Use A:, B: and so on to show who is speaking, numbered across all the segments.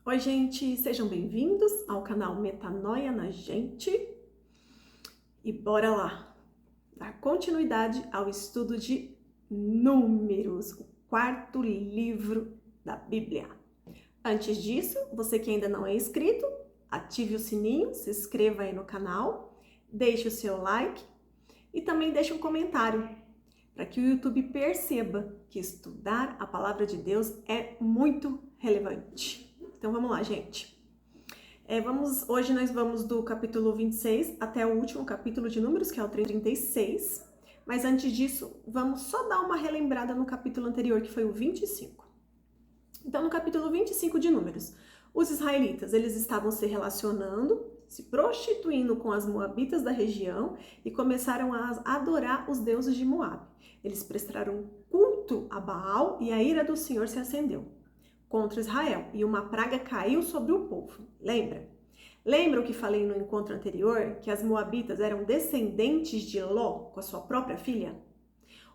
A: Oi, gente, sejam bem-vindos ao canal Metanoia na Gente e bora lá dar continuidade ao estudo de Números, o quarto livro da Bíblia. Antes disso, você que ainda não é inscrito, ative o sininho, se inscreva aí no canal, deixe o seu like e também deixe um comentário para que o YouTube perceba que estudar a palavra de Deus é muito relevante. Então vamos lá, gente. Hoje nós vamos do capítulo 26 até o último capítulo de Números, que é o 36. Mas antes disso, vamos só dar uma relembrada no capítulo anterior, que foi o 25. Então, no capítulo 25 de Números, os israelitas, eles estavam se relacionando, se prostituindo com as moabitas da região e começaram a adorar os deuses de Moabe. Eles prestaram culto a Baal e a ira do Senhor se acendeu contra Israel e uma praga caiu sobre o povo. Lembra o que falei no encontro anterior? Que as moabitas eram descendentes de Ló com a sua própria filha?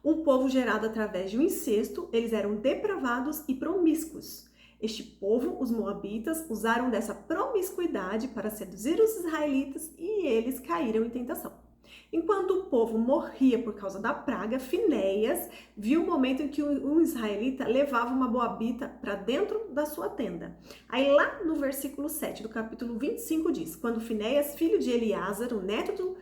A: Um povo gerado através de um incesto, eles eram depravados e promíscuos. Este povo, os moabitas, usaram dessa promiscuidade para seduzir os israelitas e eles caíram em tentação. Enquanto o povo morria por causa da praga, Finéias viu o momento em que um israelita levava uma moabita para dentro da sua tenda. Aí lá no versículo 7 do capítulo 25 diz: quando Finéias, filho de Eleazar, o neto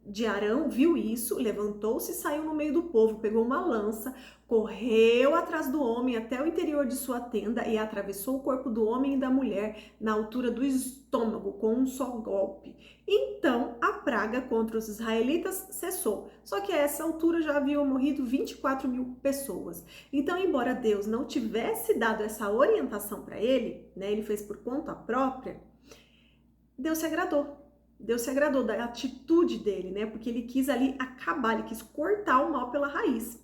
A: de Arão, viu isso, levantou-se e saiu no meio do povo, pegou uma lança, correu atrás do homem até o interior de sua tenda e atravessou o corpo do homem e da mulher na altura do estômago com um só golpe. Então a praga contra os israelitas cessou. Só que a essa altura já haviam morrido 24.000 pessoas. Então, embora Deus não tivesse dado essa orientação para ele, ele fez por conta própria, Deus se agradou. Deus se agradou da atitude dele, porque ele quis ali acabar, ele quis cortar o mal pela raiz,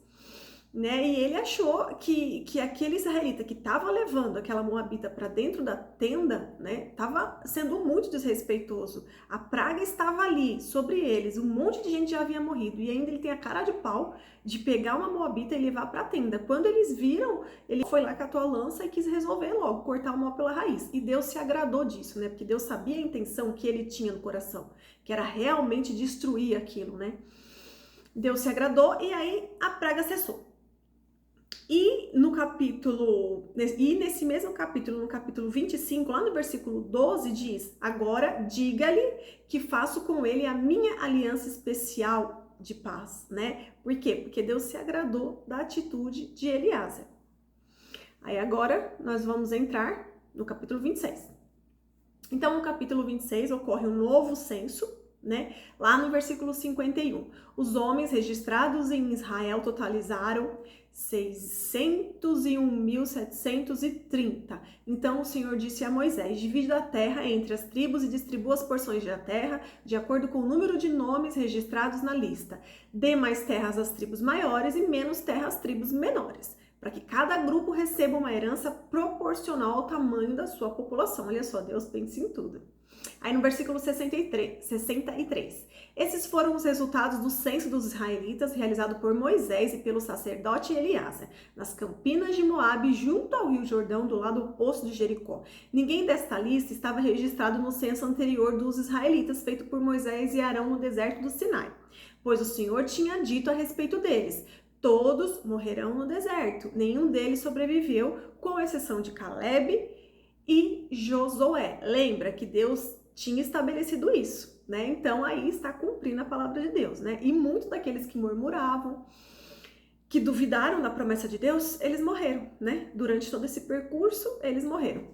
A: E ele achou que aquele israelita que estava levando aquela moabita para dentro da tenda, estava sendo muito desrespeitoso. A praga estava ali sobre eles, um monte de gente já havia morrido e ainda ele tem a cara de pau de pegar uma moabita e levar para a tenda. Quando eles viram, ele foi lá, catou a lança e quis resolver logo, cortar o mal pela raiz. E Deus se agradou disso, Porque Deus sabia a intenção que ele tinha no coração, que era realmente destruir aquilo, Deus se agradou e aí a praga cessou. E nesse mesmo capítulo, no capítulo 25, lá no versículo 12, diz: agora diga-lhe que faço com ele a minha aliança especial de paz, Por quê? Porque Deus se agradou da atitude de Eleazar. Aí agora nós vamos entrar no capítulo 26. Então, no capítulo 26 ocorre um novo censo, Lá no versículo 51, os homens registrados em Israel totalizaram 601.730. Então o Senhor disse a Moisés: divida a terra entre as tribos e distribua as porções da terra de acordo com o número de nomes registrados na lista. Dê mais terras às tribos maiores e menos terra às tribos menores, para que cada grupo receba uma herança proporcional ao tamanho da sua população. Olha só, Deus pensa em tudo. Aí no versículo 63, esses foram os resultados do censo dos israelitas realizado por Moisés e pelo sacerdote Eleazar, nas campinas de Moabe, junto ao rio Jordão, do lado oposto de Jericó. Ninguém desta lista estava registrado no censo anterior dos israelitas, feito por Moisés e Arão no deserto do Sinai, pois o Senhor tinha dito a respeito deles: todos morrerão no deserto, nenhum deles sobreviveu, com exceção de Caleb e Josué. Lembra que Deus tinha estabelecido isso, Então aí está cumprindo a palavra de Deus, E muitos daqueles que murmuravam, que duvidaram da promessa de Deus, eles morreram, Durante todo esse percurso, eles morreram.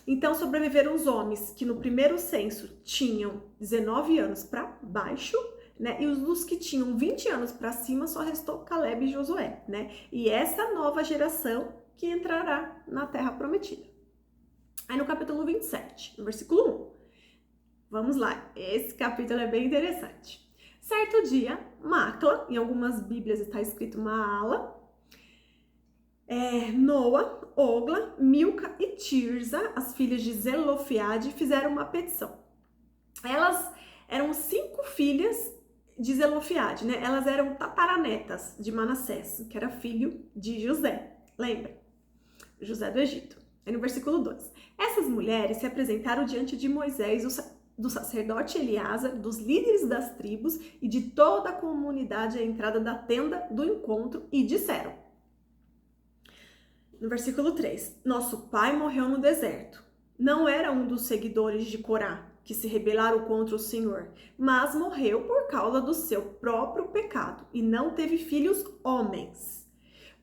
A: Então sobreviveram os homens que no primeiro censo tinham 19 anos para baixo, E os dos que tinham 20 anos para cima só restou Caleb e Josué, E essa nova geração que entrará na terra prometida. Aí no capítulo 27, no versículo 1. Vamos lá, esse capítulo é bem interessante. Certo dia, Macla, em algumas bíblias está escrito Maala, Noa, Ogla, Milca e Tirza, as filhas de Zelofeade, fizeram uma petição. Elas eram 5 filhas de Zelofeade, Elas eram tataranetas de Manassés, que era filho de José, lembra? José do Egito. Aí no versículo 2, essas mulheres se apresentaram diante de Moisés, do sacerdote Eleazar, dos líderes das tribos e de toda a comunidade à entrada da tenda do encontro e disseram, no versículo 3, nosso pai morreu no deserto. Não era um dos seguidores de Corá, que se rebelaram contra o Senhor, mas morreu por causa do seu próprio pecado e não teve filhos homens.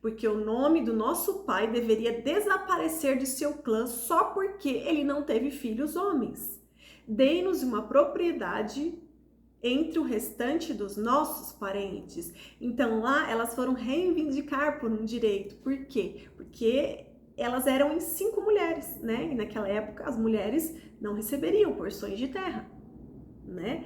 A: Porque o nome do nosso pai deveria desaparecer de seu clã só porque ele não teve filhos homens. Dê-nos uma propriedade entre o restante dos nossos parentes. Então lá elas foram reivindicar por um direito. Por quê? Porque elas eram em 5 mulheres, né? E naquela época as mulheres não receberiam porções de terra, né?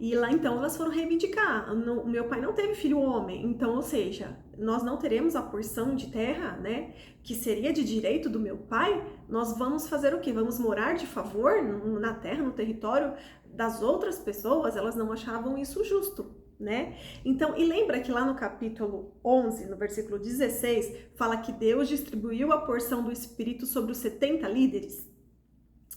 A: E lá então elas foram reivindicar, o meu pai não teve filho homem, então, ou seja, nós não teremos a porção de terra, né, que seria de direito do meu pai, nós vamos fazer o quê? Vamos morar de favor na terra, no território das outras pessoas, elas não achavam isso justo, né? Então, e lembra que lá no capítulo 11, no versículo 16, fala que Deus distribuiu a porção do Espírito sobre os 70 líderes?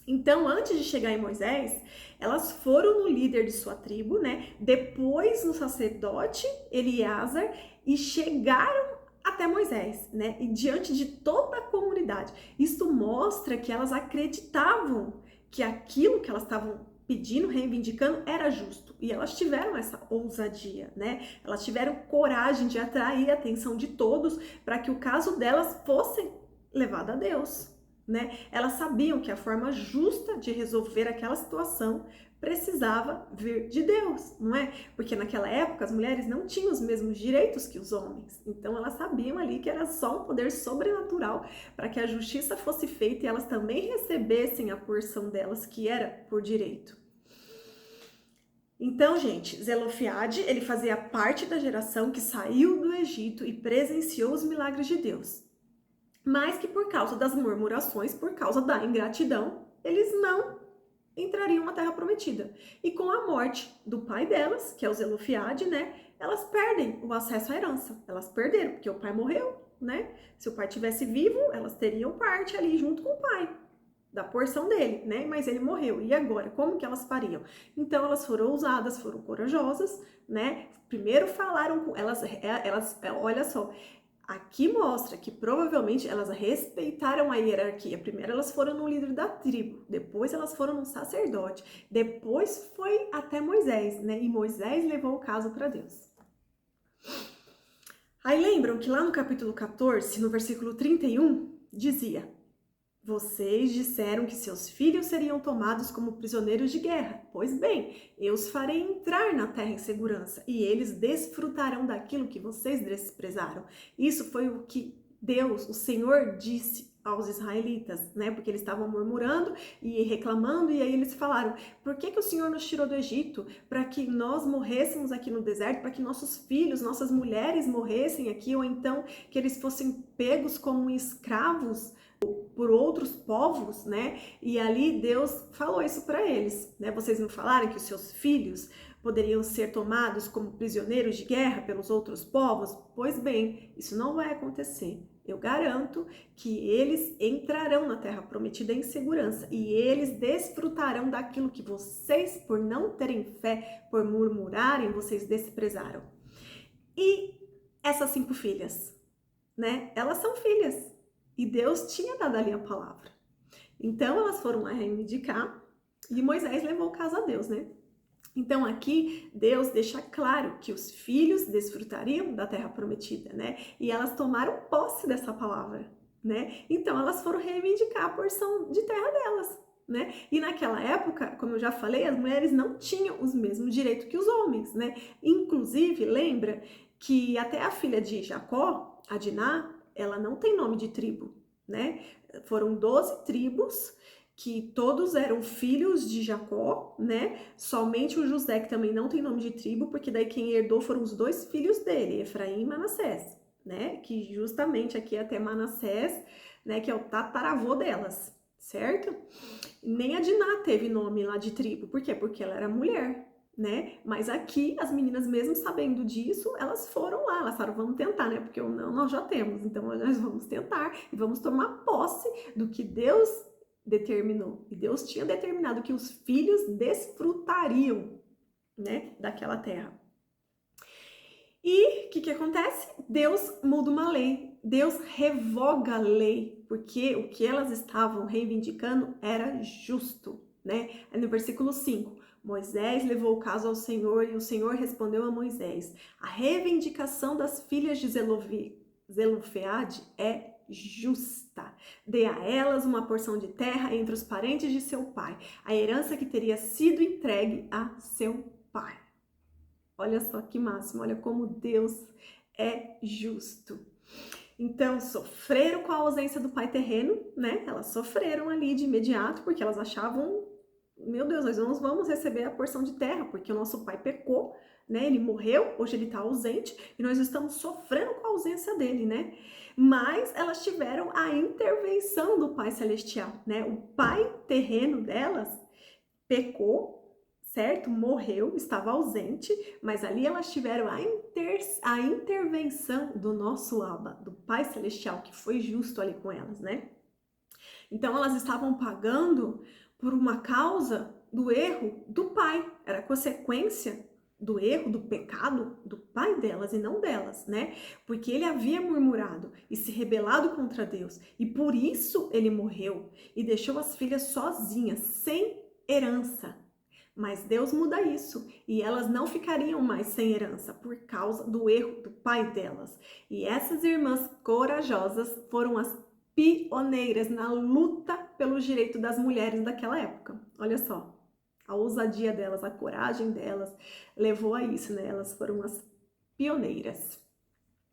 A: Então, antes de chegar em Moisés, elas foram no líder de sua tribo, né? Depois no sacerdote Eleazar e chegaram até Moisés, né? E diante de toda a comunidade. Isso mostra que elas acreditavam que aquilo que elas estavam pedindo, reivindicando, era justo. E elas tiveram essa ousadia, né? Elas tiveram coragem de atrair a atenção de todos para que o caso delas fosse levado a Deus. Né? Elas sabiam que a forma justa de resolver aquela situação precisava vir de Deus, não é? Porque naquela época as mulheres não tinham os mesmos direitos que os homens, então elas sabiam ali que era só um poder sobrenatural para que a justiça fosse feita e elas também recebessem a porção delas que era por direito. Então, gente, Zelofiade, ele fazia parte da geração que saiu do Egito e presenciou os milagres de Deus. Mas que por causa das murmurações, por causa da ingratidão, eles não entrariam na Terra Prometida. E com a morte do pai delas, que é o Zelofiade, né, elas perdem o acesso à herança. Elas perderam, porque o pai morreu, né? Se o pai tivesse vivo, elas teriam parte ali junto com o pai, da porção dele, né? Mas ele morreu. E agora, como que elas fariam? Então elas foram ousadas, foram corajosas, né? Primeiro falaram com elas, olha só, aqui mostra que provavelmente elas respeitaram a hierarquia. Primeiro elas foram no líder da tribo, depois elas foram no sacerdote, depois foi até Moisés, né? E Moisés levou o caso para Deus. Aí lembram que lá no capítulo 14, no versículo 31, dizia: vocês disseram que seus filhos seriam tomados como prisioneiros de guerra. Pois bem, eu os farei entrar na terra em segurança e eles desfrutarão daquilo que vocês desprezaram. Isso foi o que Deus, o Senhor, disse aos israelitas, né? Porque eles estavam murmurando e reclamando, e aí eles falaram: por que o Senhor nos tirou do Egito? Para que nós morrêssemos aqui no deserto, para que nossos filhos, nossas mulheres morressem aqui, ou então que eles fossem pegos como escravos por outros povos, né? E ali Deus falou isso para eles, né? Vocês não falaram que os seus filhos poderiam ser tomados como prisioneiros de guerra pelos outros povos? Pois bem, isso não vai acontecer. Eu garanto que eles entrarão na Terra Prometida em segurança e eles desfrutarão daquilo que vocês, por não terem fé, por murmurarem, vocês desprezaram. E essas 5 filhas, né? Elas são filhas. E Deus tinha dado ali a palavra. Então, elas foram lá reivindicar e Moisés levou o caso a Deus, né? Então, aqui, Deus deixa claro que os filhos desfrutariam da terra prometida, né? E elas tomaram posse dessa palavra, né? Então, elas foram reivindicar a porção de terra delas, né? E naquela época, como eu já falei, as mulheres não tinham os mesmos direitos que os homens, né? Inclusive, lembra que até a filha de Jacó, a Diná, ela não tem nome de tribo, né? Foram 12 tribos que todos eram filhos de Jacó, né? Somente o José, que também não tem nome de tribo, porque daí quem herdou foram os 2 filhos dele, Efraim e Manassés, né? Que justamente aqui até Manassés, né? Que é o tataravô delas, certo? Nem a Diná teve nome lá de tribo, por quê? Porque ela era mulher, né? Mas aqui, as meninas, mesmo sabendo disso, elas foram lá, elas falaram, vamos tentar, né? Porque o não nós já temos, então nós vamos tentar e vamos tomar posse do que Deus determinou. E Deus tinha determinado que os filhos desfrutariam, né, daquela terra. E o que acontece? Deus muda uma lei, Deus revoga a lei, porque o que elas estavam reivindicando era justo, né? Aí no versículo 5, Moisés levou o caso ao Senhor e o Senhor respondeu a Moisés: a reivindicação das filhas de Zelofeade é justa. Dê a elas uma porção de terra entre os parentes de seu pai, a herança que teria sido entregue a seu pai. Olha só que máximo, olha como Deus é justo. Então, sofreram com a ausência do pai terreno, né? Elas sofreram ali de imediato, porque elas achavam, meu Deus, nós vamos receber a porção de terra, porque o nosso pai pecou, né? Ele morreu, hoje ele está ausente, e nós estamos sofrendo com a ausência dele, né? Mas elas tiveram a intervenção do Pai Celestial, né? O pai terreno delas pecou, certo? Morreu, estava ausente, mas ali elas tiveram a intervenção do nosso Abba, do Pai Celestial, que foi justo ali com elas, né? Então elas estavam pagando por uma causa do erro do pai, era consequência do erro, do pecado do pai delas e não delas, né? Porque ele havia murmurado e se rebelado contra Deus, e por isso ele morreu e deixou as filhas sozinhas, sem herança. Mas Deus muda isso e elas não ficariam mais sem herança por causa do erro do pai delas. E essas irmãs corajosas foram as pioneiras na luta pelo direito das mulheres daquela época. Olha só, a ousadia delas, a coragem delas levou a isso, né? Elas foram as pioneiras.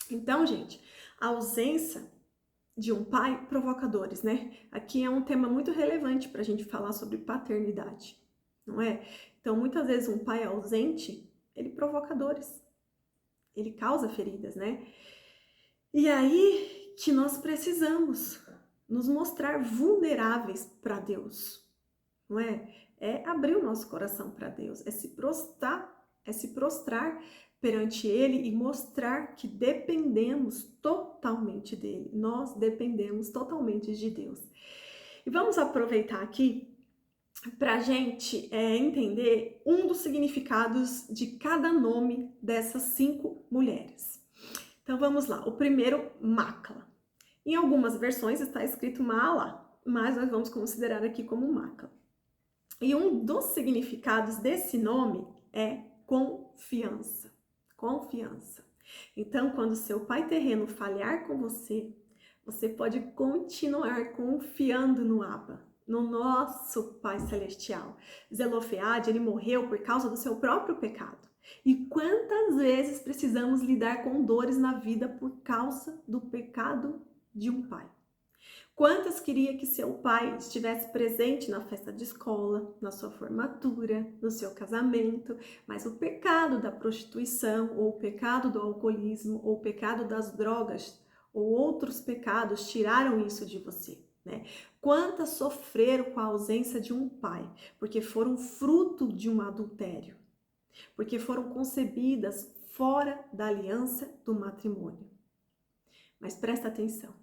A: Então, gente, a ausência de um pai provoca dores, né? Aqui é um tema muito relevante para a gente falar sobre paternidade, não é? Então, muitas vezes um pai ausente, ele provoca dores, ele causa feridas, né? E aí que nós precisamos nos mostrar vulneráveis para Deus, não é? É abrir o nosso coração para Deus, é se prostrar perante Ele e mostrar que dependemos totalmente dEle. Nós dependemos totalmente de Deus. E vamos aproveitar aqui para a gente entender um dos significados de cada nome dessas 5 mulheres. Então vamos lá. O primeiro, Macla. Em algumas versões está escrito Mala, mas nós vamos considerar aqui como Macla. E um dos significados desse nome é confiança. Confiança. Então, quando seu pai terreno falhar com você, você pode continuar confiando no Abba, no nosso Pai Celestial. Zelofeade, ele morreu por causa do seu próprio pecado. E quantas vezes precisamos lidar com dores na vida por causa do pecado de um pai? Quantas queria que seu pai estivesse presente na festa de escola, na sua formatura, no seu casamento, mas o pecado da prostituição, ou o pecado do alcoolismo, ou o pecado das drogas, ou outros pecados tiraram isso de você, né? Quantas sofreram com a ausência de um pai, porque foram fruto de um adultério, porque foram concebidas fora da aliança do matrimônio. Mas presta atenção.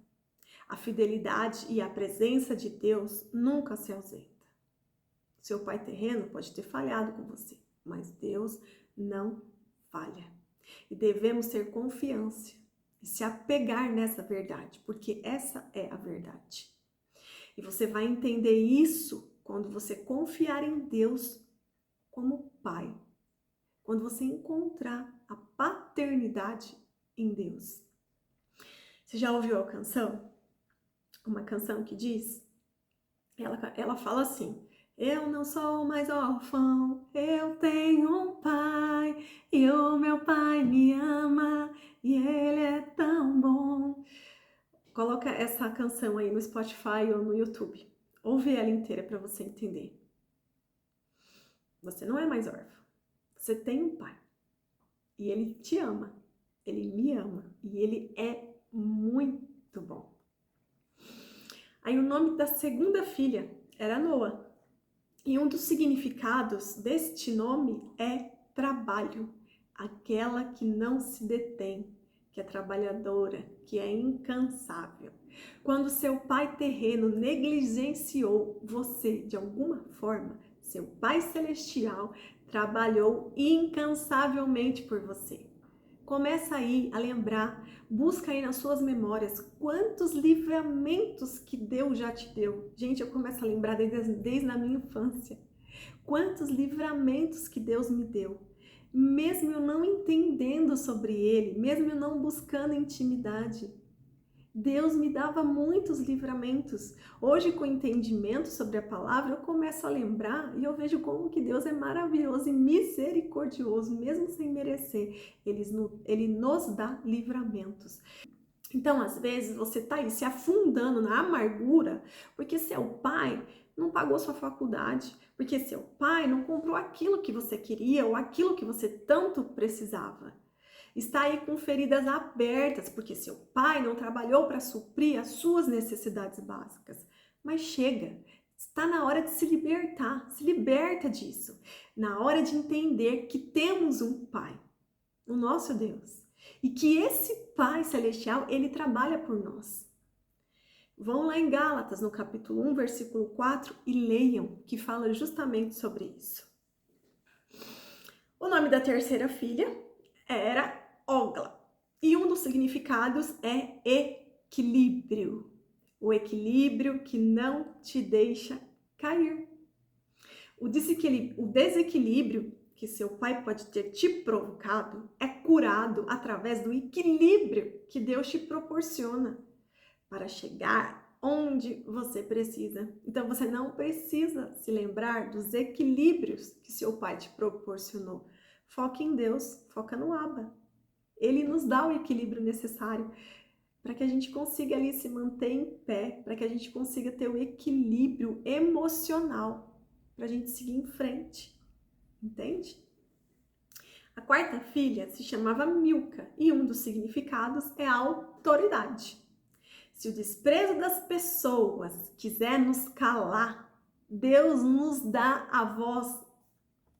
A: A fidelidade e a presença de Deus nunca se ausenta. Seu pai terreno pode ter falhado com você, mas Deus não falha. E devemos ter confiança e se apegar nessa verdade, porque essa é a verdade. E você vai entender isso quando você confiar em Deus como pai, quando você encontrar a paternidade em Deus. Você já ouviu a canção? Uma canção que diz, ela fala assim: eu não sou mais órfão, eu tenho um pai, e o meu pai me ama, e ele é tão bom. Coloca essa canção aí no Spotify ou no YouTube. Ouve ela inteira para você entender. Você não é mais órfão, você tem um pai, e ele te ama, ele me ama, e ele é muito bom. Aí o nome da segunda filha era Noa. E um dos significados deste nome é trabalho, aquela que não se detém, que é trabalhadora, que é incansável. Quando seu pai terreno negligenciou você de alguma forma, seu Pai Celestial trabalhou incansavelmente por você. Começa aí a lembrar, busca aí nas suas memórias quantos livramentos que Deus já te deu. Gente, eu começo a lembrar desde a minha infância. Quantos livramentos que Deus me deu. Mesmo eu não entendendo sobre Ele, mesmo eu não buscando intimidade, Deus me dava muitos livramentos. Hoje, com entendimento sobre a palavra, eu começo a lembrar e eu vejo como que Deus é maravilhoso e misericordioso, mesmo sem merecer. Ele nos dá livramentos. Então, às vezes, você está aí se afundando na amargura porque seu pai não pagou sua faculdade, porque seu pai não comprou aquilo que você queria ou aquilo que você tanto precisava. Está aí com feridas abertas, porque seu pai não trabalhou para suprir as suas necessidades básicas. Mas chega, está na hora de se libertar, se liberta disso. Na hora de entender que temos um pai, o nosso Deus, e que esse Pai Celestial, ele trabalha por nós. Vão lá em Gálatas, no capítulo 1, versículo 4, e leiam, que fala justamente sobre isso. O nome da terceira filha era Ogla. E um dos significados é equilíbrio. O equilíbrio que não te deixa cair. O desequilíbrio que seu pai pode ter te provocado é curado através do equilíbrio que Deus te proporciona para chegar onde você precisa. Então você não precisa se lembrar dos equilíbrios que seu pai te proporcionou. Foca em Deus, foca no Abba. Ele nos dá o equilíbrio necessário para que a gente consiga ali se manter em pé, para que a gente consiga ter o equilíbrio emocional, para a gente seguir em frente. Entende? A quarta filha se chamava Milca e um dos significados é a autoridade. Se o desprezo das pessoas quiser nos calar, Deus nos dá a voz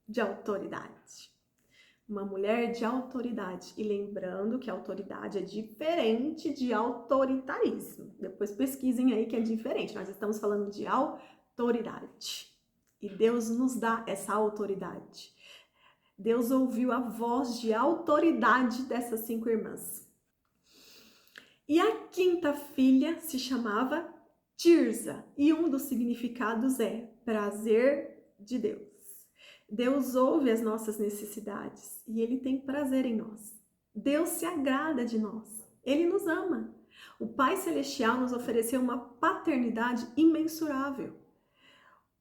A: de autoridade. Uma mulher de autoridade. E lembrando que a autoridade é diferente de autoritarismo. Depois pesquisem aí que é diferente. Nós estamos falando de autoridade. E Deus nos dá essa autoridade. Deus ouviu a voz de autoridade dessas 5 irmãs. E a quinta filha se chamava Tirza. E um dos significados é prazer de Deus. Deus ouve as nossas necessidades e Ele tem prazer em nós. Deus se agrada de nós. Ele nos ama. O Pai Celestial nos ofereceu uma paternidade imensurável.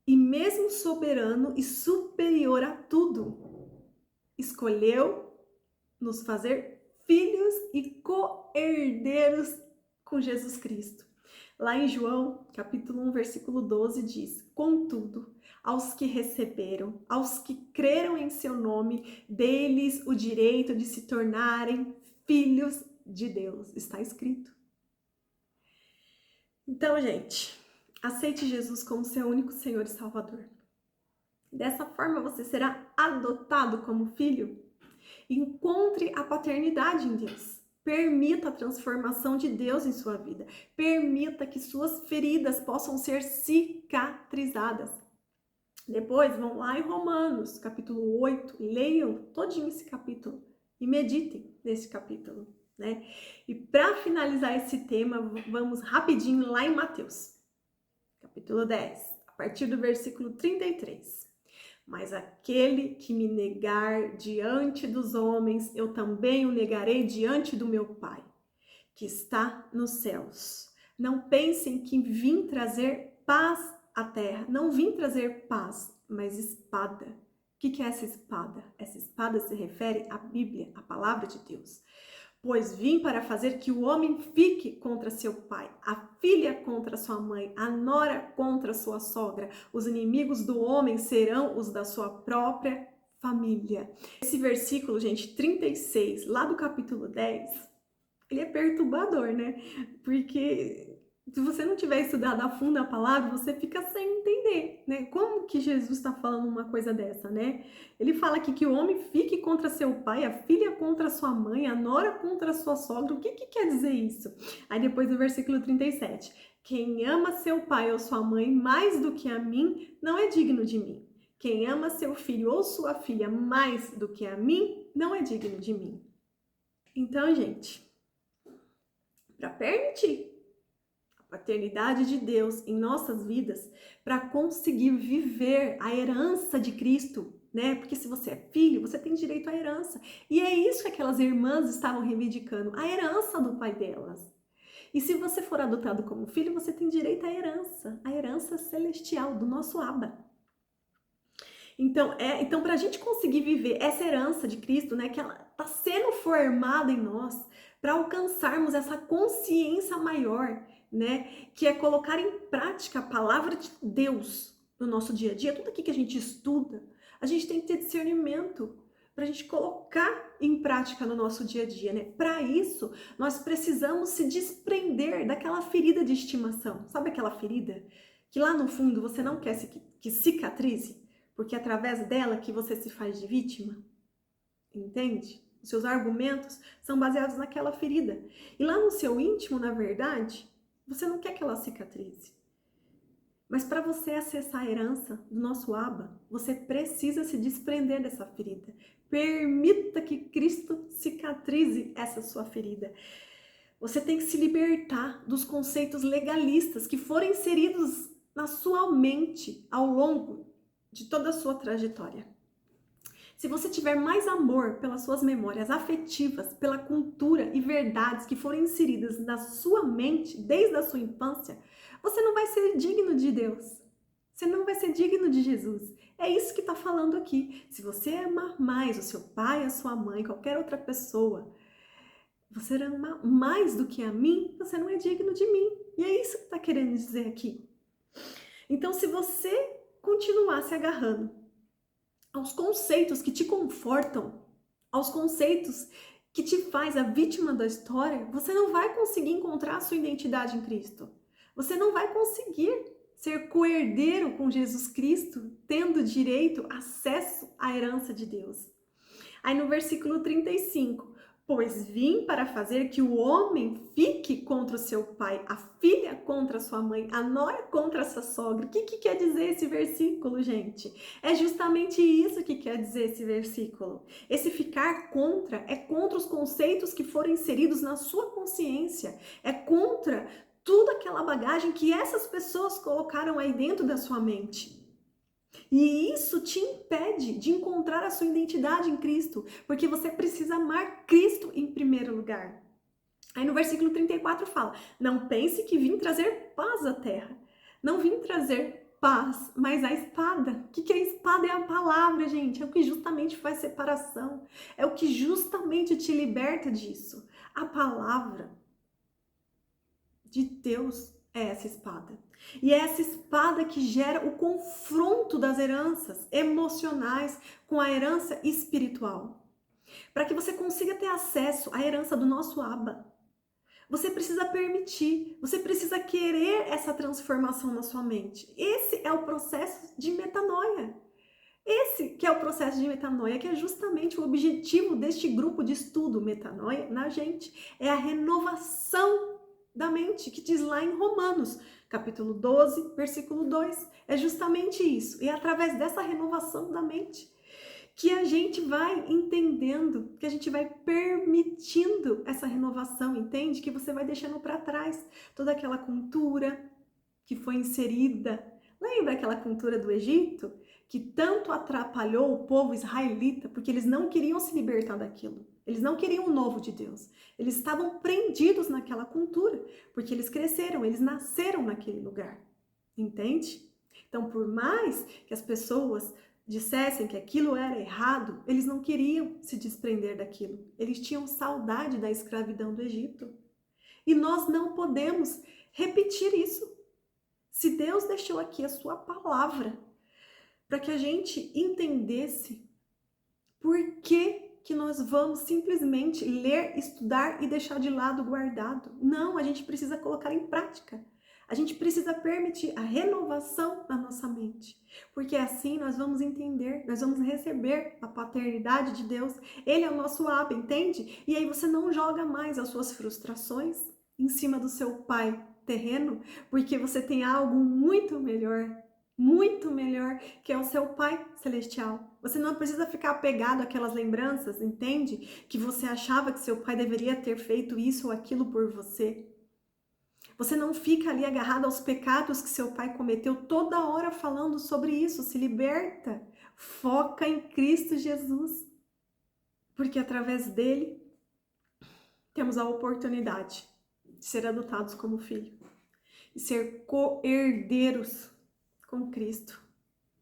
A: E mesmo soberano e superior a tudo, escolheu nos fazer filhos e co-herdeiros com Jesus Cristo. Lá em João, capítulo 1, versículo 12, diz: contudo, aos que receberam, aos que creram em seu nome, deles o direito de se tornarem filhos de Deus. Está escrito. Então, gente, aceite Jesus como seu único Senhor e Salvador. Dessa forma, você será adotado como filho. Encontre a paternidade em Deus. Permita a transformação de Deus em sua vida. Permita que suas feridas possam ser cicatrizadas. Depois vão lá em Romanos, capítulo 8, leiam todinho esse capítulo e meditem nesse capítulo, né? E para finalizar esse tema, vamos rapidinho lá em Mateus, capítulo 10, a partir do versículo 33. Mas aquele que me negar diante dos homens, eu também o negarei diante do meu Pai, que está nos céus. Não pensem que vim trazer paz à terra. Não vim trazer paz, mas espada. O que é essa espada? Essa espada se refere à Bíblia, à palavra de Deus. Pois vim para fazer que o homem fique contra seu pai, a filha contra sua mãe, a nora contra sua sogra. Os inimigos do homem serão os da sua própria família. Esse versículo, gente, 36, lá do capítulo 10, ele é perturbador, né? Porque Se você não tiver estudado a fundo a palavra, você fica sem entender, né? Como que Jesus está falando uma coisa dessa, né? Ele fala aqui que o homem fique contra seu pai, a filha contra sua mãe, a nora contra sua sogra. O que que quer dizer isso? Aí depois do versículo 37. Quem ama seu pai ou sua mãe mais do que a mim, não é digno de mim. Quem ama seu filho ou sua filha mais do que a mim, não é digno de mim. Então, gente, para permitir paternidade de Deus em nossas vidas, para conseguir viver a herança de Cristo, né? Porque se você é filho, você tem direito à herança. E é isso que aquelas irmãs estavam reivindicando, a herança do pai delas. E se você for adotado como filho, você tem direito à a herança celestial do nosso Abba. Então para a gente conseguir viver essa herança de Cristo, né, que ela está sendo formada em nós, para alcançarmos essa consciência maior, né, que é colocar em prática a palavra de Deus no nosso dia a dia, tudo aqui que a gente estuda, a gente tem que ter discernimento para a gente colocar em prática no nosso dia a dia, né? Para isso, nós precisamos se desprender daquela ferida de estimação. Sabe aquela ferida que lá no fundo você não quer que cicatrize? Porque é através dela que você se faz de vítima, entende? Os seus argumentos são baseados naquela ferida. E lá no seu íntimo, na verdade, você não quer que ela cicatrize. Mas para você acessar a herança do nosso Abba, você precisa se desprender dessa ferida. Permita que Cristo cicatrize essa sua ferida. Você tem que se libertar dos conceitos legalistas que foram inseridos na sua mente ao longo de toda a sua trajetória. Se você tiver mais amor pelas suas memórias afetivas, pela cultura e verdades que foram inseridas na sua mente desde a sua infância, você não vai ser digno de Deus. Você não vai ser digno de Jesus. É isso que está falando aqui. Se você amar mais o seu pai, a sua mãe, qualquer outra pessoa, você ama mais do que a mim, você não é digno de mim. E é isso que está querendo dizer aqui. Então, se você continuar se agarrando aos conceitos que te confortam, aos conceitos que te faz a vítima da história, você não vai conseguir encontrar a sua identidade em Cristo. Você não vai conseguir ser coerdeiro com Jesus Cristo, tendo direito, acesso à herança de Deus. Aí no versículo 35, pois vim para fazer que o homem fique contra o seu pai, a filha contra a sua mãe, a nora contra a sua sogra. O que quer dizer esse versículo, gente? É justamente isso que quer dizer esse versículo. Esse ficar contra é contra os conceitos que foram inseridos na sua consciência, é contra toda aquela bagagem que essas pessoas colocaram aí dentro da sua mente. E isso te impede de encontrar a sua identidade em Cristo, porque você precisa amar Cristo em primeiro lugar. Aí no versículo 34 fala, não pense que vim trazer paz à terra. Não vim trazer paz, mas a espada. O que é a espada? É a palavra, gente. É o que justamente faz separação. É o que justamente te liberta disso. A palavra de Deus é essa espada. E é essa espada que gera o confronto das heranças emocionais com a herança espiritual. Para que você consiga ter acesso à herança do nosso Abba, você precisa permitir, você precisa querer essa transformação na sua mente. Esse é o processo de metanoia. Esse que é o processo de metanoia, que é justamente o objetivo deste grupo de estudo Metanoia na gente. É a renovação da mente, que diz lá em Romanos, capítulo 12, versículo 2. É justamente isso. E é através dessa renovação da mente que a gente vai entendendo, que a gente vai permitindo essa renovação, entende? Que você vai deixando para trás toda aquela cultura que foi inserida. Lembra aquela cultura do Egito? Que tanto atrapalhou o povo israelita, porque eles não queriam se libertar daquilo. Eles não queriam o novo de Deus. Eles estavam prendidos naquela cultura, porque eles cresceram, eles nasceram naquele lugar. Entende? Então, por mais que as pessoas dissessem que aquilo era errado, eles não queriam se desprender daquilo. Eles tinham saudade da escravidão do Egito. E nós não podemos repetir isso. Se Deus deixou aqui a sua palavra para que a gente entendesse por que nós vamos simplesmente ler, estudar e deixar de lado guardado. Não, a gente precisa colocar em prática. A gente precisa permitir a renovação da nossa mente, porque assim nós vamos entender, nós vamos receber a paternidade de Deus. Ele é o nosso Abba, entende? E aí você não joga mais as suas frustrações em cima do seu pai terreno, porque você tem algo muito melhor, que é o seu Pai Celestial. Você não precisa ficar apegado àquelas lembranças, entende? Que você achava que seu pai deveria ter feito isso ou aquilo por você. Você não fica ali agarrado aos pecados que seu pai cometeu toda hora falando sobre isso. Se liberta. Foca em Cristo Jesus. Porque através dele temos a oportunidade de ser adotados como filho e ser co-herdeiros com Cristo.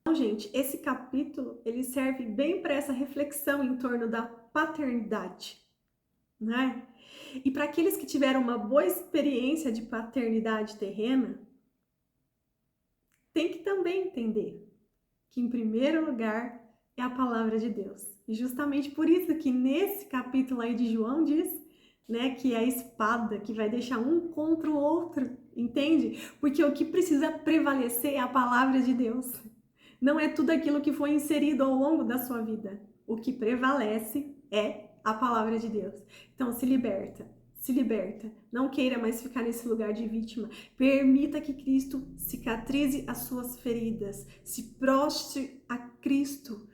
A: Então, gente, esse capítulo ele serve bem para essa reflexão em torno da paternidade, né? E para aqueles que tiveram uma boa experiência de paternidade terrena, tem que também entender que, em primeiro lugar, é a palavra de Deus. E justamente por isso que nesse capítulo aí de João diz, né, que é a espada que vai deixar um contra o outro, entende? Porque o que precisa prevalecer é a palavra de Deus. Não é tudo aquilo que foi inserido ao longo da sua vida. O que prevalece é a palavra de Deus. Então, se liberta. Não queira mais ficar nesse lugar de vítima. Permita que Cristo cicatrize as suas feridas. Se prostre a Cristo.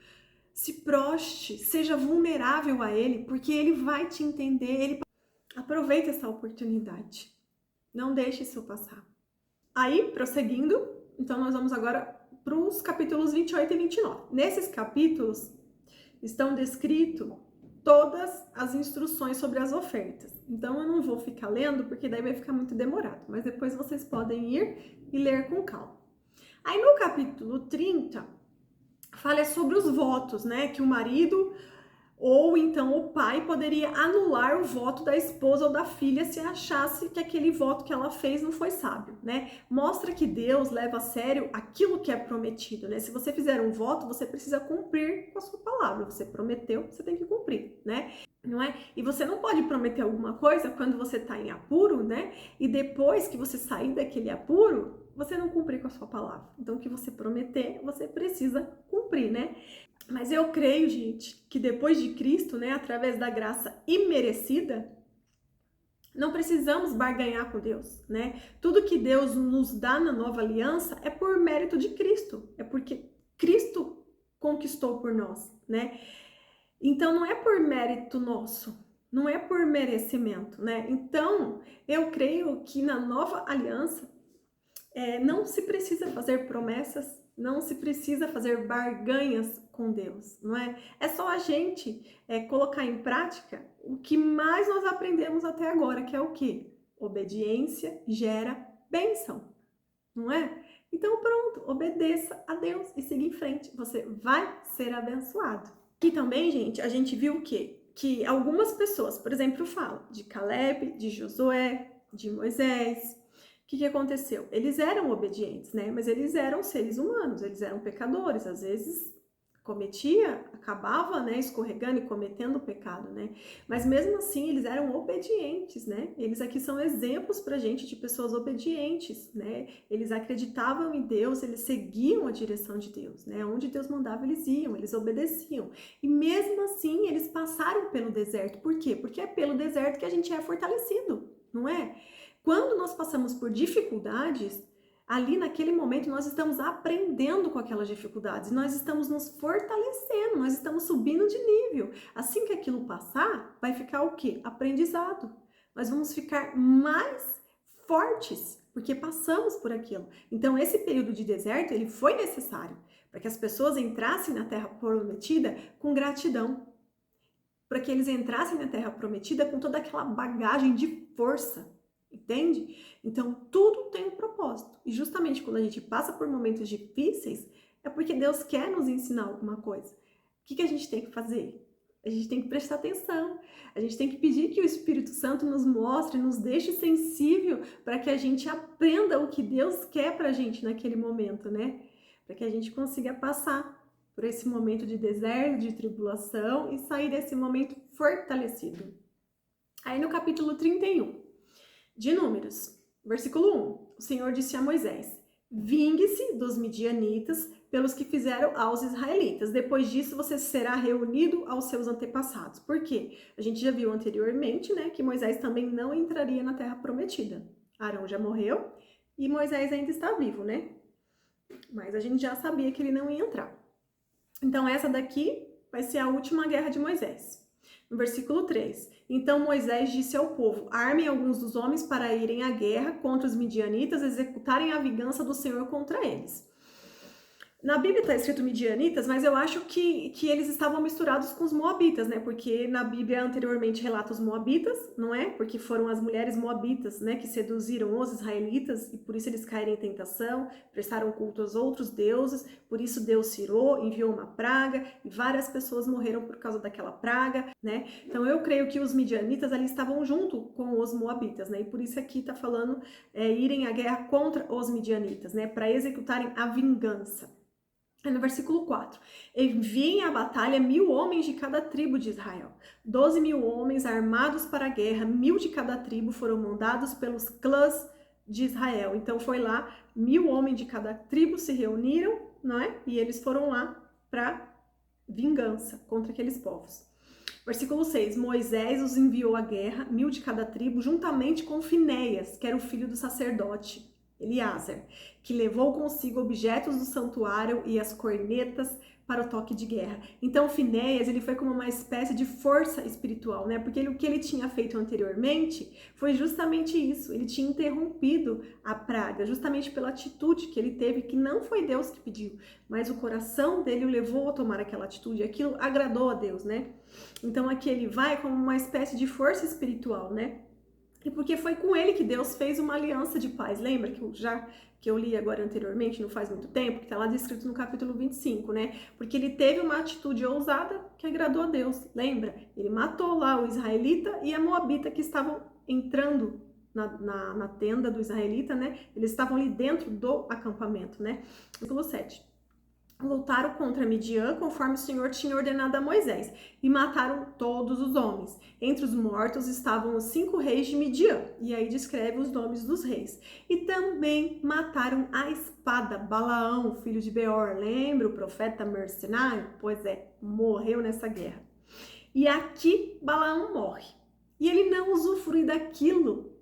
A: Se prostre, seja vulnerável a Ele, porque Ele vai te entender. Aproveite essa oportunidade. Não deixe isso passar. Aí, prosseguindo, então nós vamos agora para os capítulos 28 e 29. Nesses capítulos estão descritos todas as instruções sobre as ofertas. Então eu não vou ficar lendo, porque daí vai ficar muito demorado, mas depois vocês podem ir e ler com calma. Aí no capítulo 30, fala sobre os votos, né? Que o marido ou então o pai poderia anular o voto da esposa ou da filha se achasse que aquele voto que ela fez não foi sábio, né? Mostra que Deus leva a sério aquilo que é prometido, né? Se você fizer um voto, você precisa cumprir com a sua palavra. Você prometeu, você tem que cumprir, né? Não é? E você não pode prometer alguma coisa quando você está em apuro, né? E depois que você sair daquele apuro, você não cumprir com a sua palavra. Então, o que você prometer, você precisa cumprir, né? Mas eu creio, gente, que depois de Cristo, né, através da graça imerecida, não precisamos barganhar com Deus, né? Tudo que Deus nos dá na nova aliança é por mérito de Cristo, é porque Cristo conquistou por nós, né? Então não é por mérito nosso, não é por merecimento, né? Então eu creio que na nova aliança não se precisa fazer promessas, não se precisa fazer barganhas com Deus, não é? É só a gente colocar em prática o que mais nós aprendemos até agora, que é o quê? Obediência gera bênção, não é? Então pronto, obedeça a Deus e siga em frente, você vai ser abençoado. E também, gente, a gente viu o quê? Que algumas pessoas, por exemplo, falam de Caleb, de Josué, de Moisés. O que aconteceu? Eles eram obedientes, né? Mas eles eram seres humanos, eles eram pecadores. Às vezes acabava, né, escorregando e cometendo pecado, né? Mas mesmo assim, eles eram obedientes, né? Eles aqui são exemplos pra gente de pessoas obedientes, né? Eles acreditavam em Deus, eles seguiam a direção de Deus, né? Onde Deus mandava, eles iam, eles obedeciam. E mesmo assim, eles passaram pelo deserto. Por quê? Porque é pelo deserto que a gente é fortalecido, não é? Quando nós passamos por dificuldades, ali naquele momento nós estamos aprendendo com aquelas dificuldades, nós estamos nos fortalecendo, nós estamos subindo de nível. Assim que aquilo passar, vai ficar o quê? Aprendizado. Nós vamos ficar mais fortes, porque passamos por aquilo. Então esse período de deserto, ele foi necessário para que as pessoas entrassem na terra prometida com gratidão, para que eles entrassem na terra prometida com toda aquela bagagem de força. Entende? Então, tudo tem um propósito. E justamente quando a gente passa por momentos difíceis, é porque Deus quer nos ensinar alguma coisa. O que a gente tem que fazer? A gente tem que prestar atenção. A gente tem que pedir que o Espírito Santo nos mostre, nos deixe sensível para que a gente aprenda o que Deus quer pra gente naquele momento, né? Para que a gente consiga passar por esse momento de deserto, de tribulação e sair desse momento fortalecido. Aí no capítulo 31. De Números, versículo 1. o Senhor disse a Moisés: vingue-se dos midianitas pelos que fizeram aos israelitas. Depois disso, você será reunido aos seus antepassados. Por quê? A gente já viu anteriormente, né, que Moisés também não entraria na terra prometida. Arão já morreu e Moisés ainda está vivo, né? Mas a gente já sabia que ele não ia entrar. Então, essa daqui vai ser a última guerra de Moisés. No versículo 3. Então Moisés disse ao povo: armem alguns dos homens para irem à guerra contra os midianitas, executarem a vingança do Senhor contra eles. Na Bíblia está escrito midianitas, mas eu acho que eles estavam misturados com os moabitas, né? Porque na Bíblia anteriormente relata os moabitas, não é? Porque foram as mulheres moabitas, né, que seduziram os israelitas e por isso eles caíram em tentação, prestaram culto aos outros deuses, por isso Deus se irou, enviou uma praga e várias pessoas morreram por causa daquela praga, né? Então eu creio que os midianitas ali estavam junto com os moabitas, né? E por isso aqui está falando irem à guerra contra os midianitas, né? Para executarem a vingança. No versículo 4, enviem à batalha 1.000 homens de cada tribo de Israel. 12.000 homens armados para a guerra, 1.000 de cada tribo foram mandados pelos clãs de Israel. Então foi lá, 1.000 homens de cada tribo se reuniram, não é? E eles foram lá para vingança contra aqueles povos. Versículo 6, Moisés os enviou à guerra, 1.000 de cada tribo, juntamente com Finéias, que era o filho do sacerdote Eliázer, que levou consigo objetos do santuário e as cornetas para o toque de guerra. Então Finéias, ele foi como uma espécie de força espiritual, né? Porque o que ele tinha feito anteriormente foi justamente isso, ele tinha interrompido a praga, justamente pela atitude que ele teve, que não foi Deus que pediu, mas o coração dele o levou a tomar aquela atitude, aquilo agradou a Deus, né? Então aqui ele vai como uma espécie de força espiritual, né? E porque foi com ele que Deus fez uma aliança de paz. Lembra que eu li agora anteriormente, não faz muito tempo, que está lá descrito no capítulo 25, né? Porque ele teve uma atitude ousada que agradou a Deus. Lembra? Ele matou lá o israelita e a moabita que estavam entrando na tenda do israelita, né? Eles estavam ali dentro do acampamento, né? Versículo 7. Lutaram contra Midian, conforme o Senhor tinha ordenado a Moisés, e mataram todos os homens. Entre os mortos estavam os 5 reis de Midian, e aí descreve os nomes dos reis. E também mataram a espada Balaão, filho de Beor. Lembra o profeta mercenário? Pois é, morreu nessa guerra. E aqui Balaão morre. E ele não usufrui daquilo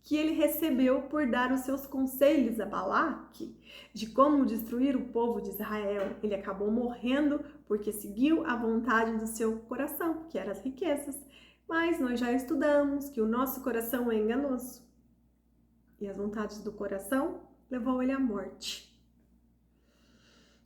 A: que ele recebeu por dar os seus conselhos a Balaque de como destruir o povo de Israel. Ele acabou morrendo porque seguiu a vontade do seu coração, que eram as riquezas. Mas nós já estudamos que o nosso coração é enganoso. E as vontades do coração levou ele à morte.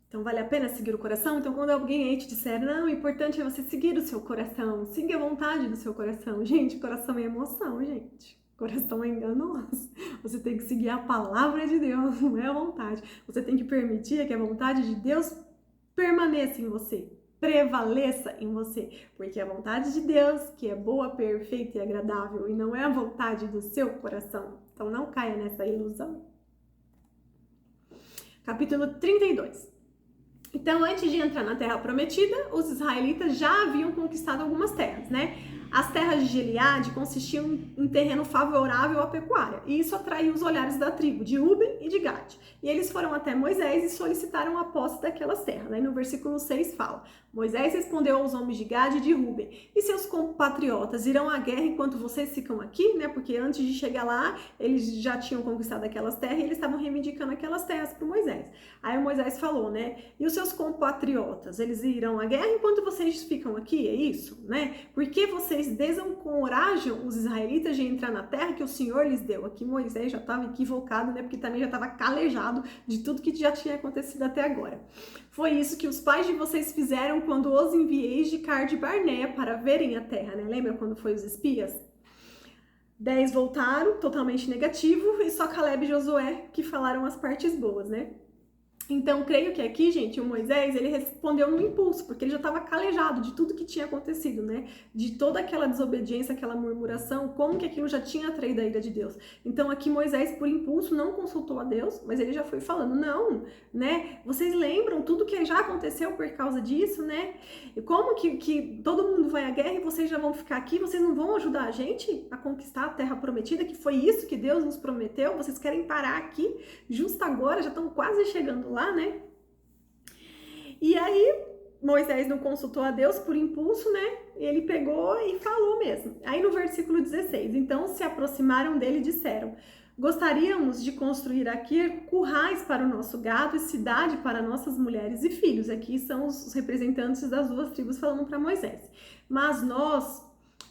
A: Então vale a pena seguir o coração? Então quando alguém aí te disser, não, o importante é você seguir o seu coração, siga a vontade do seu coração. Gente, coração é emoção, gente. Coração é enganoso. Você tem que seguir a palavra de Deus, não é a vontade. Você tem que permitir que a vontade de Deus permaneça em você, prevaleça em você. Porque a vontade de Deus, que é boa, perfeita e agradável, e não é a vontade do seu coração. Então não caia nessa ilusão. Capítulo 32. Então, antes de entrar na Terra Prometida, os israelitas já haviam conquistado algumas terras, né? As terras de Gileade consistiam em terreno favorável à pecuária, e isso atraiu os olhares da tribo de Ruben e de Gade. E eles foram até Moisés e solicitaram a posse daquelas terras. Aí no versículo 6 fala: Moisés respondeu aos homens de Gade e de Ruben: e seus compatriotas irão à guerra enquanto vocês ficam aqui, né? Porque antes de chegar lá, eles já tinham conquistado aquelas terras e eles estavam reivindicando aquelas terras para Moisés. Aí o Moisés falou, né? E os seus compatriotas, eles irão à guerra enquanto vocês ficam aqui? É isso, né? Porque vocês desencorajam os israelitas de entrar na terra que o Senhor lhes deu. Aqui Moisés já estava equivocado, né? Porque também já estava calejado de tudo que já tinha acontecido até agora. Foi isso que os pais de vocês fizeram quando os enviei de Cade e Barneia para verem a terra, né? Lembra quando foi os espias? 10 voltaram, totalmente negativo, e só Caleb e Josué que falaram as partes boas, né? Então, creio que aqui, gente, o Moisés, ele respondeu no impulso, porque ele já estava calejado de tudo que tinha acontecido, né? De toda aquela desobediência, aquela murmuração, como que aquilo já tinha atraído a ira de Deus. Então, aqui Moisés, por impulso, não consultou a Deus, mas ele já foi falando, não, né? Vocês lembram tudo que já aconteceu por causa disso, né? E como que todo mundo vai à guerra e vocês já vão ficar aqui? Vocês não vão ajudar a gente a conquistar a terra prometida, que foi isso que Deus nos prometeu? Vocês querem parar aqui, justo agora, já estão quase chegando lá, né? E aí, Moisés não consultou a Deus por impulso, né? Ele pegou e falou mesmo. Aí no versículo 16, então se aproximaram dele e disseram: gostaríamos de construir aqui currais para o nosso gado e cidade para nossas mulheres e filhos. Aqui são os representantes das duas tribos falando para Moisés. Mas nós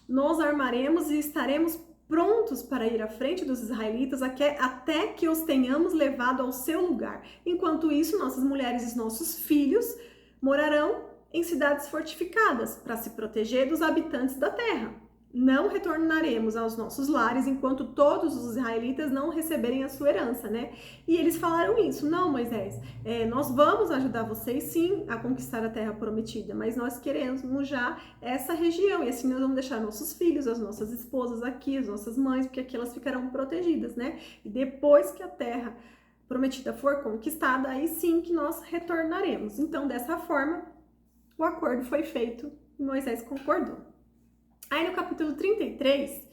A: nos armaremos e estaremos prontos para ir à frente dos israelitas até que os tenhamos levado ao seu lugar. Enquanto isso, nossas mulheres e nossos filhos morarão em cidades fortificadas para se proteger dos habitantes da terra. Não retornaremos aos nossos lares enquanto todos os israelitas não receberem a sua herança, né? E eles falaram isso: não, Moisés, nós vamos ajudar vocês sim a conquistar a terra prometida, mas nós queremos já essa região, e assim nós vamos deixar nossos filhos, as nossas esposas aqui, as nossas mães, porque aqui elas ficarão protegidas, né? E depois que a terra prometida for conquistada, aí sim que nós retornaremos. Então, dessa forma, o acordo foi feito e Moisés concordou. Aí no capítulo 33,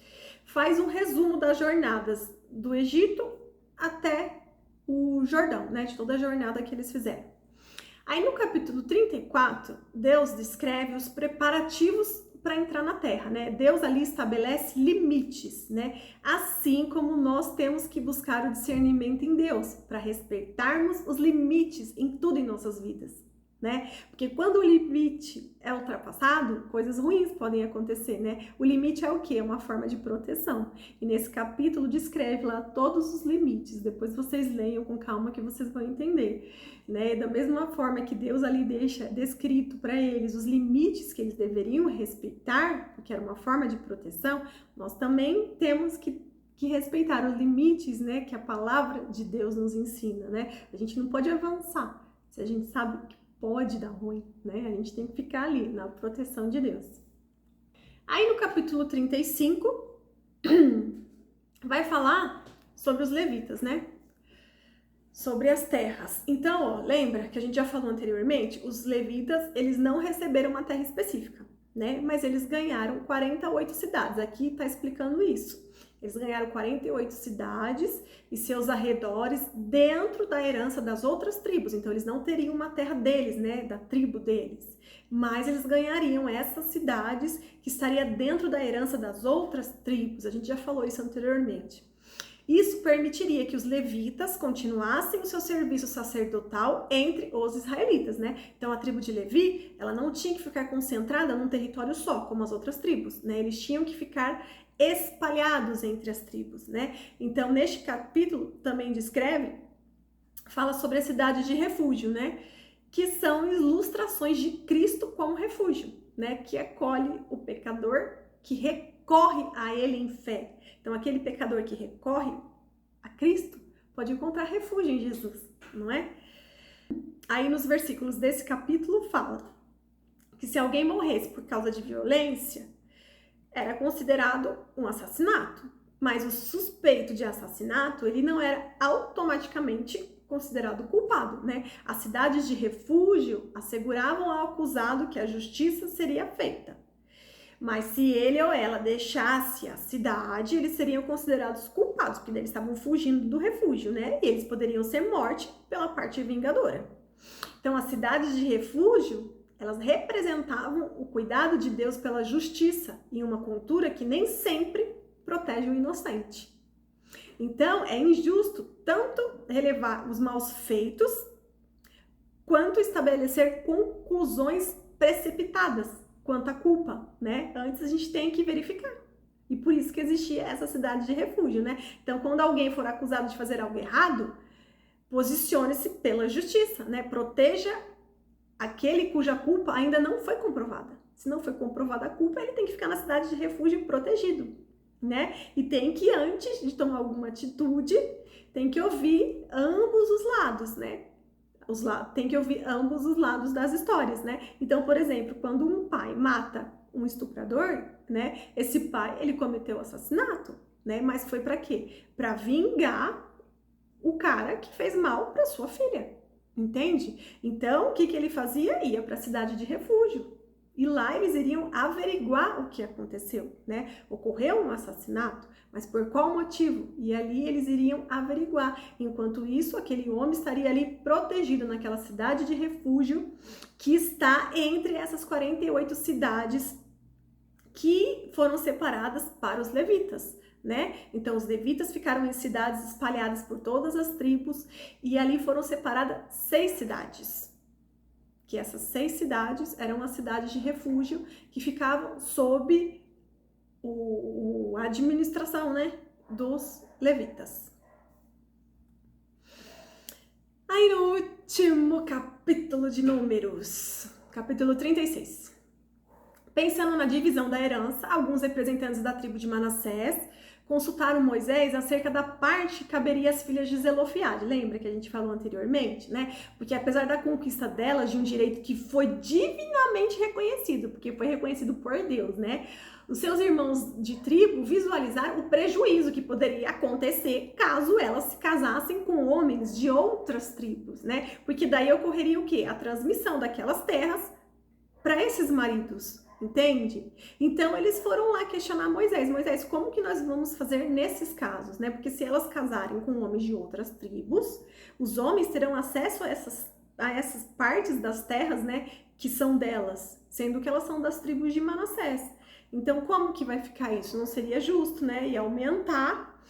A: faz um resumo das jornadas do Egito até o Jordão, né? De toda a jornada que eles fizeram. Aí no capítulo 34, Deus descreve os preparativos para entrar na terra, né? Deus ali estabelece limites, né? Assim como nós temos que buscar o discernimento em Deus para respeitarmos os limites em tudo em nossas vidas, né? Porque quando o limite é ultrapassado, coisas ruins podem acontecer, né? O limite é o quê? É uma forma de proteção. E nesse capítulo descreve lá todos os limites. Depois vocês leiam com calma que vocês vão entender, né? Da mesma forma que Deus ali deixa descrito para eles os limites que eles deveriam respeitar, porque era uma forma de proteção, nós também temos que respeitar os limites, né? Que a palavra de Deus nos ensina, né? A gente não pode avançar se a gente sabe que pode dar ruim, né? A gente tem que ficar ali na proteção de Deus. Aí no capítulo 35 vai falar sobre os levitas, né? Sobre as terras. Então, ó, lembra que a gente já falou anteriormente? Os levitas, eles não receberam uma terra específica, né? Mas eles ganharam 48 cidades. Aqui tá explicando isso. Eles ganharam 48 cidades e seus arredores dentro da herança das outras tribos. Então, eles não teriam uma terra deles, né? Da tribo deles. Mas eles ganhariam essas cidades que estaria dentro da herança das outras tribos. A gente já falou isso anteriormente. Isso permitiria que os levitas continuassem o seu serviço sacerdotal entre os israelitas, né? Então, a tribo de Levi, ela não tinha que ficar concentrada num território só, como as outras tribos, né? Eles tinham que ficar espalhados entre as tribos, né? Então, neste capítulo também fala sobre a cidade de refúgio, né? Que são ilustrações de Cristo como refúgio, né? Que acolhe o pecador que recorre a ele em fé. Então, aquele pecador que recorre a Cristo pode encontrar refúgio em Jesus, não é? Aí, nos versículos desse capítulo, fala que se alguém morresse por causa de violência, era considerado um assassinato. Mas o suspeito de assassinato, ele não era automaticamente considerado culpado, né? As cidades de refúgio asseguravam ao acusado que a justiça seria feita. Mas se ele ou ela deixasse a cidade, eles seriam considerados culpados, porque eles estavam fugindo do refúgio, né? E eles poderiam ser mortos pela parte vingadora. Então, as cidades de refúgio, elas representavam o cuidado de Deus pela justiça em uma cultura que nem sempre protege o inocente. Então, é injusto tanto relevar os maus feitos, quanto estabelecer conclusões precipitadas quanto à culpa, né? Antes a gente tem que verificar. E por isso que existia essa cidade de refúgio, né? Então, quando alguém for acusado de fazer algo errado, posicione-se pela justiça, né? Proteja aquele cuja culpa ainda não foi comprovada. Se não foi comprovada a culpa, ele tem que ficar na cidade de refúgio protegido, né? E tem que, antes de tomar alguma atitude, tem que ouvir ambos os lados, né? Tem que ouvir ambos os lados das histórias, né? Então, por exemplo, quando um pai mata um estuprador, né? Esse pai, ele cometeu assassinato, né? Mas foi para quê? Para vingar o cara que fez mal para sua filha, entende? Então, o que ele fazia? Ia para a cidade de refúgio. E lá eles iriam averiguar o que aconteceu, né? Ocorreu um assassinato, mas por qual motivo? E ali eles iriam averiguar. Enquanto isso, aquele homem estaria ali protegido naquela cidade de refúgio que está entre essas 48 cidades que foram separadas para os levitas, né? Então os levitas ficaram em cidades espalhadas por todas as tribos e ali foram separadas 6 cidades. Que essas 6 cidades eram as cidades de refúgio que ficavam sob a administração, né, dos levitas. Aí no último capítulo de Números, capítulo 36. Pensando na divisão da herança, alguns representantes da tribo de Manassés consultaram Moisés acerca da parte que caberia às filhas de Zelofeade. Lembra que a gente falou anteriormente, né? Porque apesar da conquista delas de um direito que foi divinamente reconhecido, porque foi reconhecido por Deus, né? Os seus irmãos de tribo visualizaram o prejuízo que poderia acontecer caso elas se casassem com homens de outras tribos, né? Porque daí ocorreria o quê? A transmissão daquelas terras para esses maridos. Entende? Então, eles foram lá questionar Moisés. Moisés, como que nós vamos fazer nesses casos, né? Porque se elas casarem com homens de outras tribos, os homens terão acesso a essas partes das terras, né? Que são delas, sendo que elas são das tribos de Manassés. Então, como que vai ficar isso? Não seria justo, né? E aumentar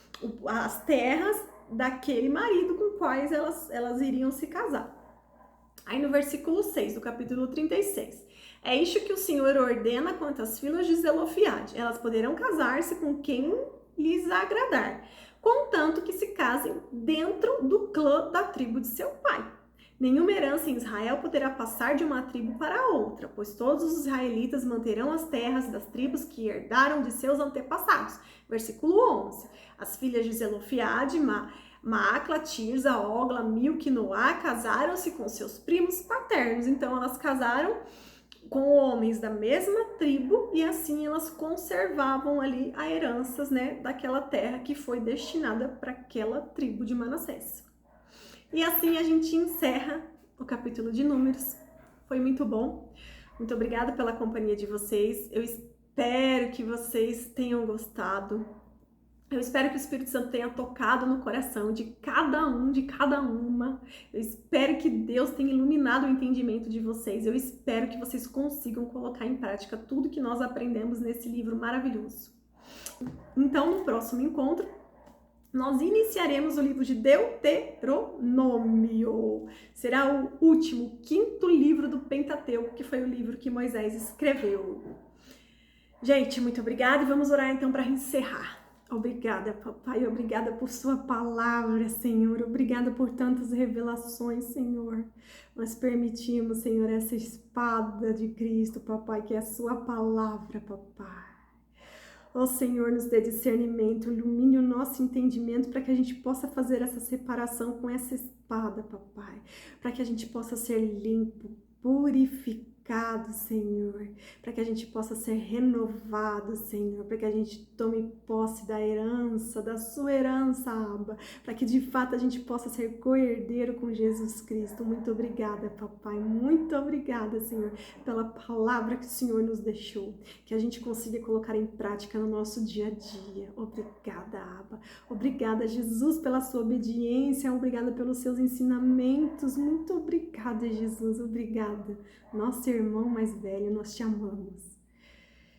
A: as terras daquele marido com quais elas iriam se casar. Aí no versículo 6 do capítulo 36. É isto que o Senhor ordena quanto às filhas de Zelofeade. Elas poderão casar-se com quem lhes agradar, contanto que se casem dentro do clã da tribo de seu pai. Nenhuma herança em Israel poderá passar de uma tribo para outra, pois todos os israelitas manterão as terras das tribos que herdaram de seus antepassados. Versículo 11. As filhas de Zelofeade, Maacla, Tirza, Ogla, Milque e Noá casaram-se com seus primos paternos. Então elas casaram com homens da mesma tribo e assim elas conservavam ali a heranças, né, daquela terra que foi destinada para aquela tribo de Manassés. E assim a gente encerra o capítulo de Números. Foi muito bom. Muito obrigada pela companhia de vocês. Eu espero que vocês tenham gostado. Eu espero que o Espírito Santo tenha tocado no coração de cada um, de cada uma. Eu espero que Deus tenha iluminado o entendimento de vocês. Eu espero que vocês consigam colocar em prática tudo que nós aprendemos nesse livro maravilhoso. Então, no próximo encontro, nós iniciaremos o livro de Deuteronômio. Será o último, 5º livro do Pentateuco, que foi o livro que Moisés escreveu. Gente, muito obrigada e vamos orar então para encerrar. Obrigada, papai, obrigada por sua palavra, Senhor, obrigada por tantas revelações, Senhor. Nós permitimos, Senhor, essa espada de Cristo, papai, que é a sua palavra, papai. Ó Senhor, nos dê discernimento, ilumine o nosso entendimento para que a gente possa fazer essa separação com essa espada, papai, para que a gente possa ser limpo, purificado, Senhor, para que a gente possa ser renovado, Senhor, para que a gente tome posse da herança, da sua herança, Abba, para que de fato a gente possa ser co-herdeiro com Jesus Cristo. Muito obrigada, papai, muito obrigada, Senhor, pela palavra que o Senhor nos deixou, que a gente consiga colocar em prática no nosso dia a dia. Obrigada, Abba, obrigada, Jesus, pela sua obediência, obrigada pelos seus ensinamentos, muito obrigada, Jesus, obrigada. Nosso irmão mais velho, nós te amamos.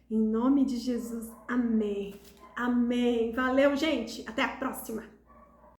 A: Em nome de Jesus, amém. Amém. Valeu, gente. Até a próxima.